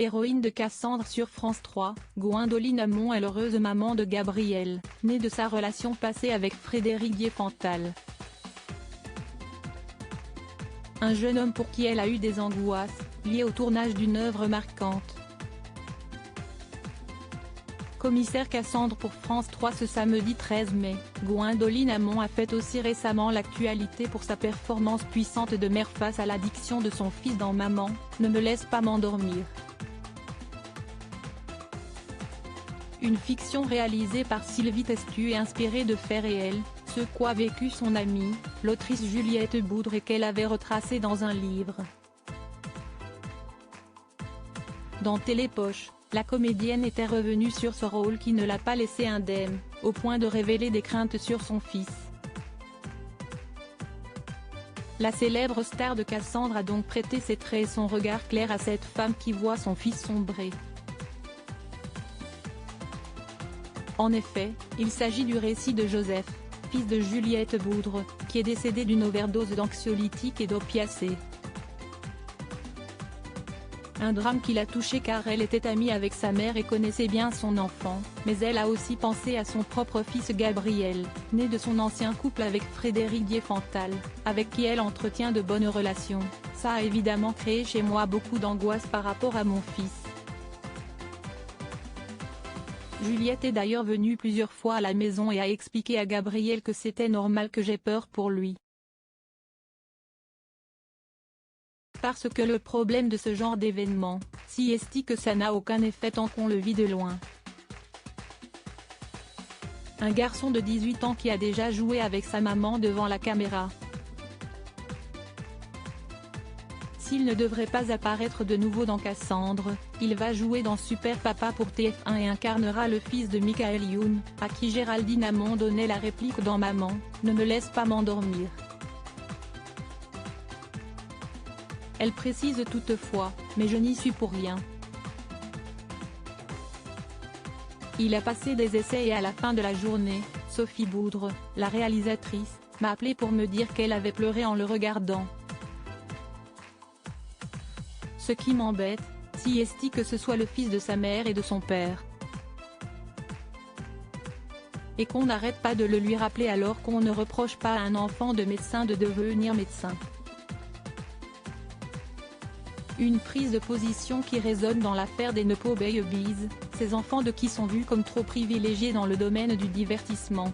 Héroïne de Cassandre sur France 3, Gwendoline Amon est l'heureuse maman de Gabriel, née de sa relation passée avec Frédéric Diefenthal. Un jeune homme pour qui elle a eu des angoisses, liées au tournage d'une œuvre marquante. Commissaire Cassandre pour France 3 ce samedi 13 mai, Gwendoline Amon a fait aussi récemment l'actualité pour sa performance puissante de mère face à l'addiction de son fils dans Maman, ne me laisse pas m'endormir. Une fiction réalisée par Sylvie Testu et inspirée de faits réels, ce qu'a vécu son amie, l'autrice Juliette Boudre et qu'elle avait retracé dans un livre. Dans Télépoche, la comédienne était revenue sur ce rôle qui ne l'a pas laissée indemne, au point de révéler des craintes sur son fils. La célèbre star de Cassandre a donc prêté ses traits et son regard clair à cette femme qui voit son fils sombrer. En effet, il s'agit du récit de Joseph, fils de Juliette Boudre, qui est décédé d'une overdose d'anxiolytiques et d'opiacés. Un drame qui l'a touchée car elle était amie avec sa mère et connaissait bien son enfant, mais elle a aussi pensé à son propre fils Gabriel, né de son ancien couple avec Frédéric Diefenthal, avec qui elle entretient de bonnes relations. Ça a évidemment créé chez moi beaucoup d'angoisse par rapport à mon fils. Juliette est d'ailleurs venue plusieurs fois à la maison et a expliqué à Gabriel que c'était normal que j'aie peur pour lui. Parce que le problème de ce genre d'événement, si est que ça n'a aucun effet tant qu'on le vit de loin. Un garçon de 18 ans qui a déjà joué avec sa maman devant la caméra. S'il ne devrait pas apparaître de nouveau dans Cassandre, il va jouer dans Super Papa pour TF1 et incarnera le fils de Michael Youn, à qui Géraldine Amon donnait la réplique dans Maman, ne me laisse pas m'endormir. Elle précise toutefois, mais je n'y suis pour rien. Il a passé des essais et à la fin de la journée, Sophie Boudre, la réalisatrice, m'a appelé pour me dire qu'elle avait pleuré en le regardant. Ce qui m'embête, si est que ce soit le fils de sa mère et de son père. Et qu'on n'arrête pas de le lui rappeler alors qu'on ne reproche pas à un enfant de médecin de devenir médecin. Une prise de position qui résonne dans l'affaire des Nepo Babies, ces enfants de qui sont vus comme trop privilégiés dans le domaine du divertissement.